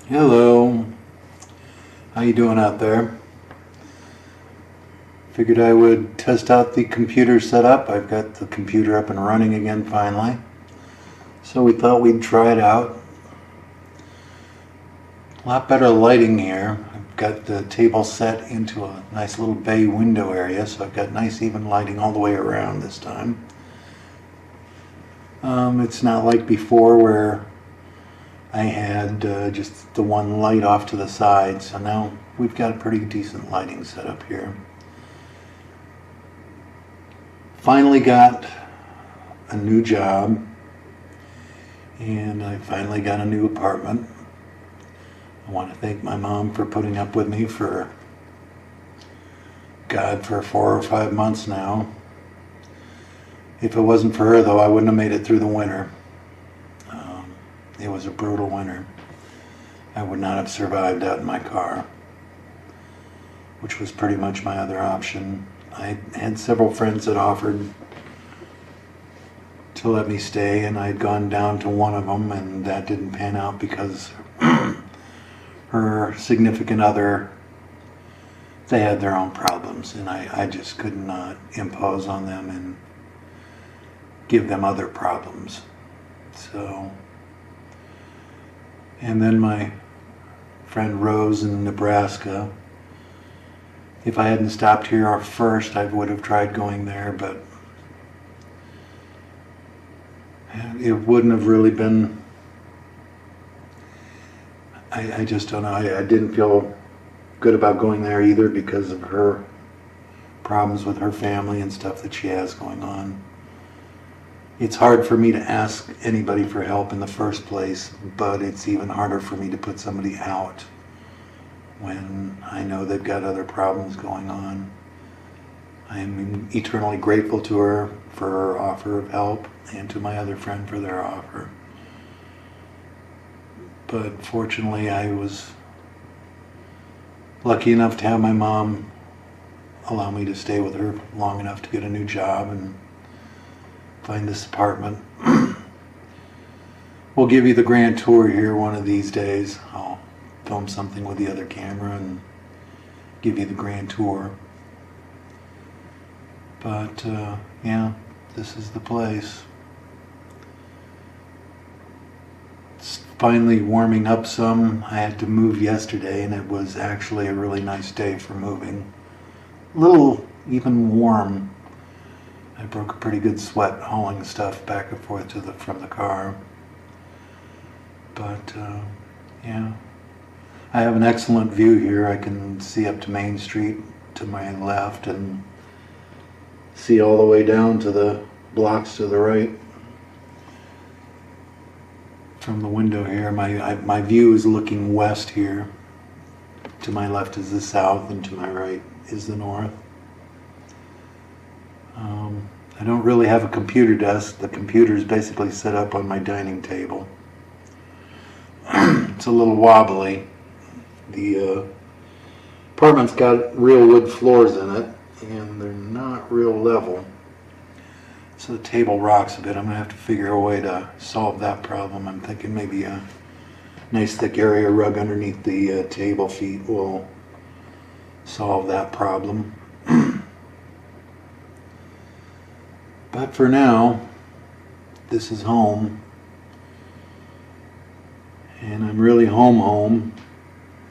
Hello, how you doing out there? Figured I would test out the computer setup. I've got the computer up and running again finally. So we thought we'd try it out. A lot better lighting here. I've got the table set into a nice little bay window area, so I've got nice even lighting all the way around this time. It's not like before where I had just the one light off to the side, so now we've got a pretty decent lighting setup here. Finally got a new job, and I finally got a new apartment. I want to thank my mom for putting up with me for 4 or 5 months now. If it wasn't for her, though, I wouldn't have made it through the winter. It was a brutal winter. I would not have survived out in my car, which was pretty much my other option. I had several friends that offered to let me stay, and I had gone down to one of them, and that didn't pan out because her significant other, they had their own problems, and I just could not impose on them and give them other problems. So, and then my friend Rose in Nebraska, if I hadn't stopped here first, I would have tried going there, but it wouldn't have really been, I just don't know, I didn't feel good about going there either because of her problems with her family and stuff that she has going on. It's hard for me to ask anybody for help in the first place, but it's even harder for me to put somebody out when I know they've got other problems going on. I am eternally grateful to her for her offer of help and to my other friend for their offer. But fortunately, I was lucky enough to have my mom allow me to stay with her long enough to get a new job and find this apartment. We'll give you the grand tour here one of these days. I'll film something with the other camera and give you the grand tour. But yeah, this is the place. It's finally warming up some. I had to move yesterday, and it was actually a really nice day for moving. A little even warm. I broke a pretty good sweat hauling stuff back and forth from the car. But yeah, I have an excellent view here. I can see up to Main Street to my left and see all the way down to the blocks to the right. From the window here, my view is looking west here. To my left is the south, and to my right is the north. I don't really have a computer desk. The computer is basically set up on my dining table. It's a little wobbly. The apartment's got real wood floors in it, and they're not real level. So the table rocks a bit. I'm going to have to figure a way to solve that problem. I'm thinking maybe a nice thick area rug underneath the table feet will solve that problem. But for now, this is home. And I'm really home,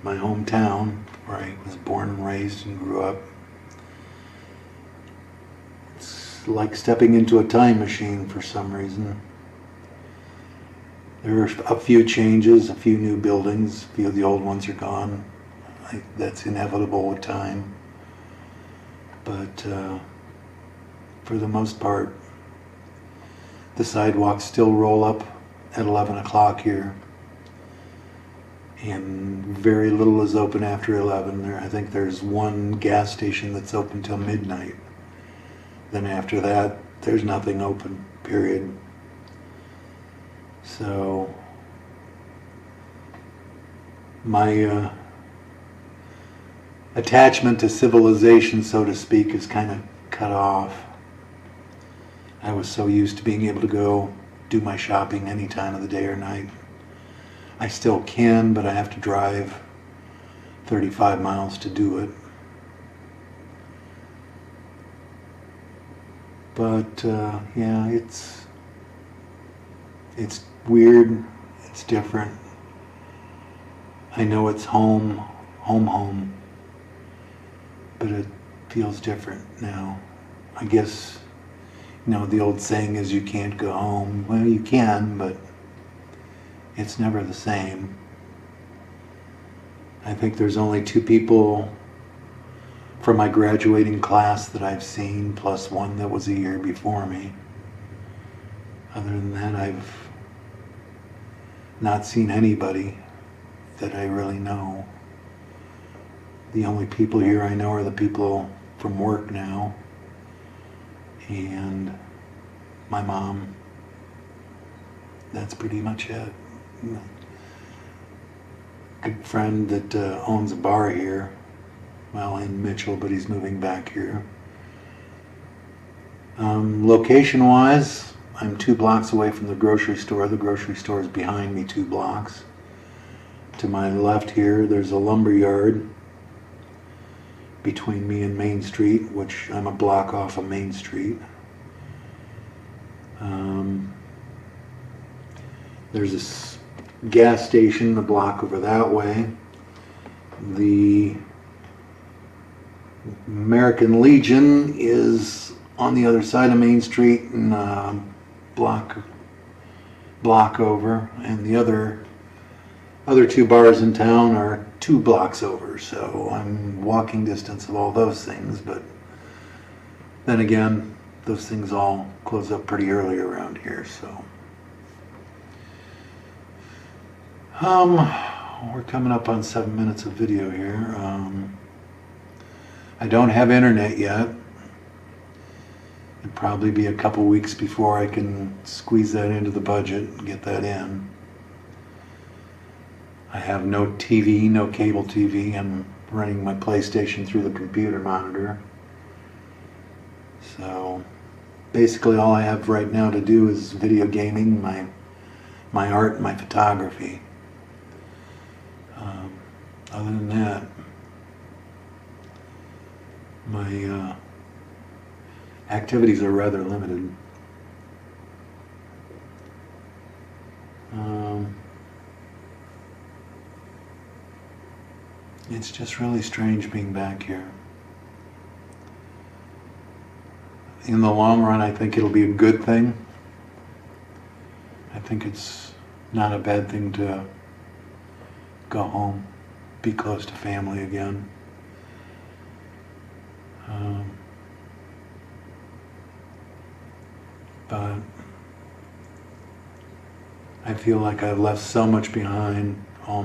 my hometown, where I was born and raised and grew up. It's like stepping into a time machine for some reason. There are a few changes, a few new buildings, a few of the old ones are gone. That's inevitable with time. But for the most part, the sidewalks still roll up at 11 o'clock here. And very little is open after 11. I think there's one gas station that's open till midnight. Then after that, there's nothing open, period. So my attachment to civilization, so to speak, is kind of cut off. I was so used to being able to go do my shopping any time of the day or night. I still can, but I have to drive 35 miles to do it. But yeah, it's weird. It's different. I know it's home, but it feels different now. I guess, the old saying is you can't go home. Well, you can, but it's never the same. I think there's only 2 people from my graduating class that I've seen, plus one that was a year before me. Other than that, I've not seen anybody that I really know. The only people here I know are the people from work now, and my mom. That's pretty much it. Good friend that owns a bar here, well, in Mitchell, but he's moving back here. Location-wise, I'm 2 blocks away from the grocery store. The grocery store is behind me 2 blocks. To my left here, there's a lumber yard between me and Main Street, which I'm a block off of Main Street. There's this gas station a block over that way. The American Legion is on the other side of Main Street and block over, and the other 2 bars in town are 2 blocks over, so I'm walking distance of all those things. But then again, those things all close up pretty early around here, so we're coming up on 7 minutes of video here. I don't have internet yet. It'll probably be a couple weeks before I can squeeze that into the budget and get that in. I have no TV, no cable TV. I'm running my PlayStation through the computer monitor. So basically all I have right now to do is video gaming, my art, and my photography. Other than that, my activities are rather limited. It's just really strange being back here. In the long run, I think it'll be a good thing. I think it's not a bad thing to go home, be close to family again. But I feel like I've left so much behind, all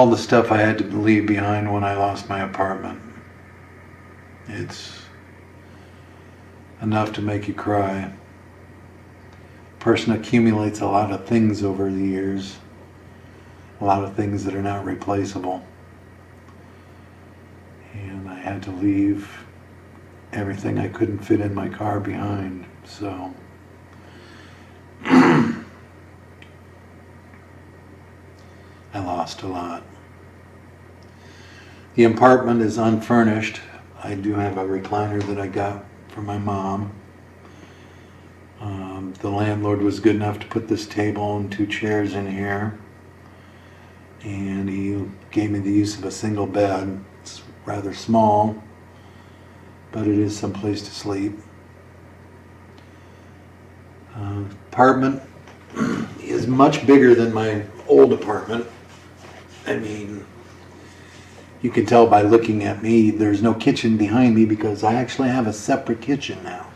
the stuff I had to leave behind when I lost my apartment. It's enough to make you cry. A person accumulates a lot of things over the years, a lot of things that are not replaceable. And I had to leave everything I couldn't fit in my car behind, so I lost a lot. The apartment is unfurnished. I do have a recliner that I got from my mom. The landlord was good enough to put this table and 2 chairs in here, and he gave me the use of a single bed. It's rather small, but it is some place to sleep. Apartment is much bigger than my old apartment. I mean, you can tell by looking at me, there's no kitchen behind me because I actually have a separate kitchen now.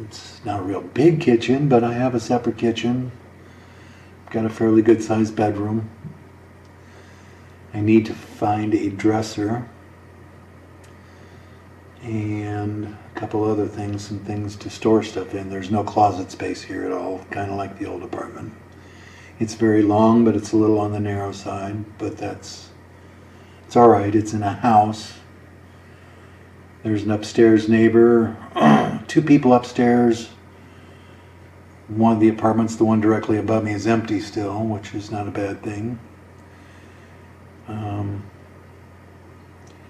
It's not a real big kitchen, but I have a separate kitchen. I've got a fairly good sized bedroom. I need to find a dresser and a couple other things, some things to store stuff in. There's no closet space here at all, kind of like the old apartment. It's very long, but it's a little on the narrow side, but it's all right. It's in a house. There's an upstairs neighbor, 2 people upstairs. One of the apartments, the one directly above me, is empty still, which is not a bad thing.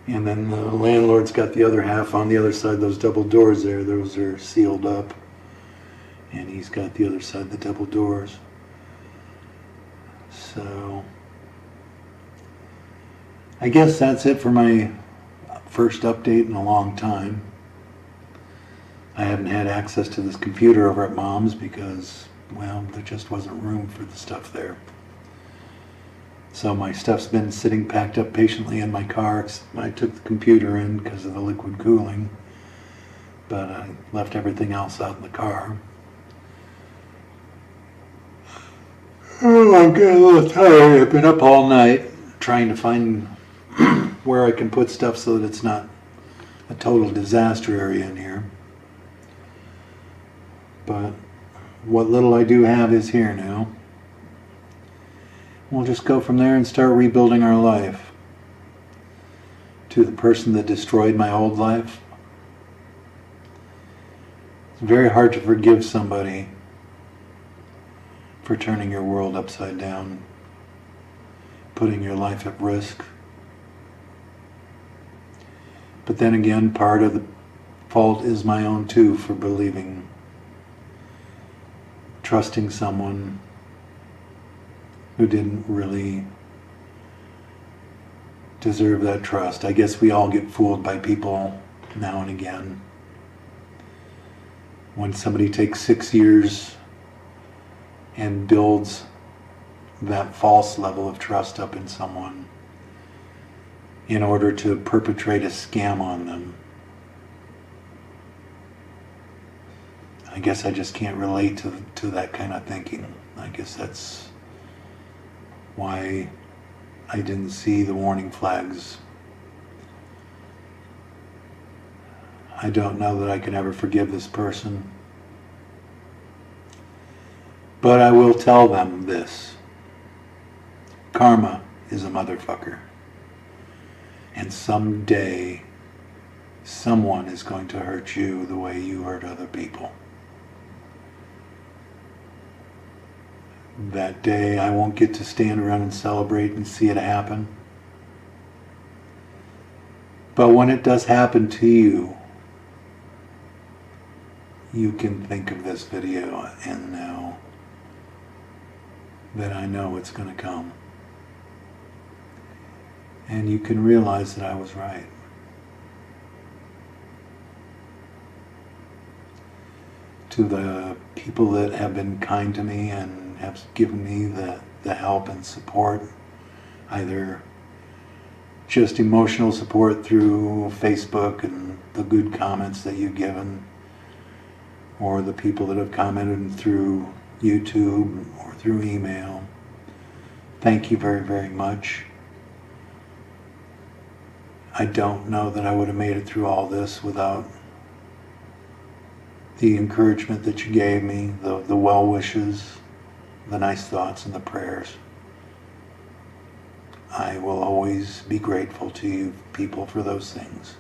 And then the landlord's got the other half on the other side. Those double doors there, those are sealed up. And he's got the other side, the double doors. So I guess that's it for my first update in a long time. I haven't had access to this computer over at Mom's because, well, there just wasn't room for the stuff there. So my stuff's been sitting packed up patiently in my car. I took the computer in because of the liquid cooling, but I left everything else out in the car. Oh, I'm getting a little tired. I've been up all night trying to find where I can put stuff so that it's not a total disaster area in here. But what little I do have is here now. We'll just go from there and start rebuilding our life. To the person that destroyed my old life, it's very hard to forgive somebody for turning your world upside down, putting your life at risk. But then again, part of the fault is my own too, for trusting someone who didn't really deserve that trust. I guess we all get fooled by people now and again. When somebody takes 6 years and builds that false level of trust up in someone in order to perpetrate a scam on them, I guess I just can't relate to that kind of thinking. I guess that's why I didn't see the warning flags. I don't know that I can ever forgive this person. But I will tell them this. Karma is a motherfucker. And someday, someone is going to hurt you the way you hurt other people. That day, I won't get to stand around and celebrate and see it happen. But when it does happen to you, you can think of this video and know that I know it's going to come. And you can realize that I was right. To the people that have been kind to me and have given me the help and support, either just emotional support through Facebook and the good comments that you've given, or the people that have commented through YouTube or through email. Thank you very, very much. I don't know that I would have made it through all this without the encouragement that you gave me, the well wishes, the nice thoughts and the prayers. I will always be grateful to you people for those things.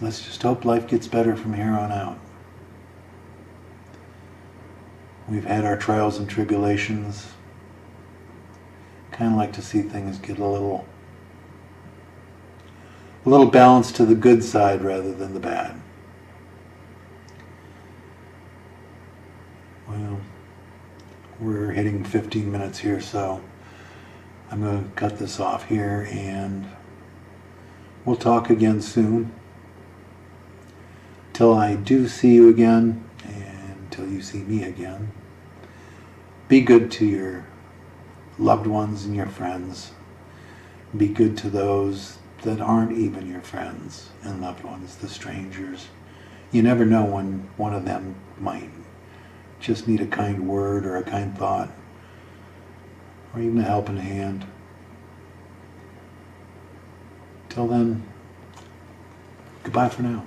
Let's just hope life gets better from here on out. We've had our trials and tribulations. Kind of like to see things get a little balance to the good side rather than the bad. Well, we're hitting 15 minutes here, so I'm going to cut this off here, and we'll talk again soon. Till I do see you again, and till you see me again, be good to your loved ones and your friends. Be good to those that aren't even your friends and loved ones, the strangers. You never know when one of them might just need a kind word or a kind thought, or even a helping hand. Till then, goodbye for now.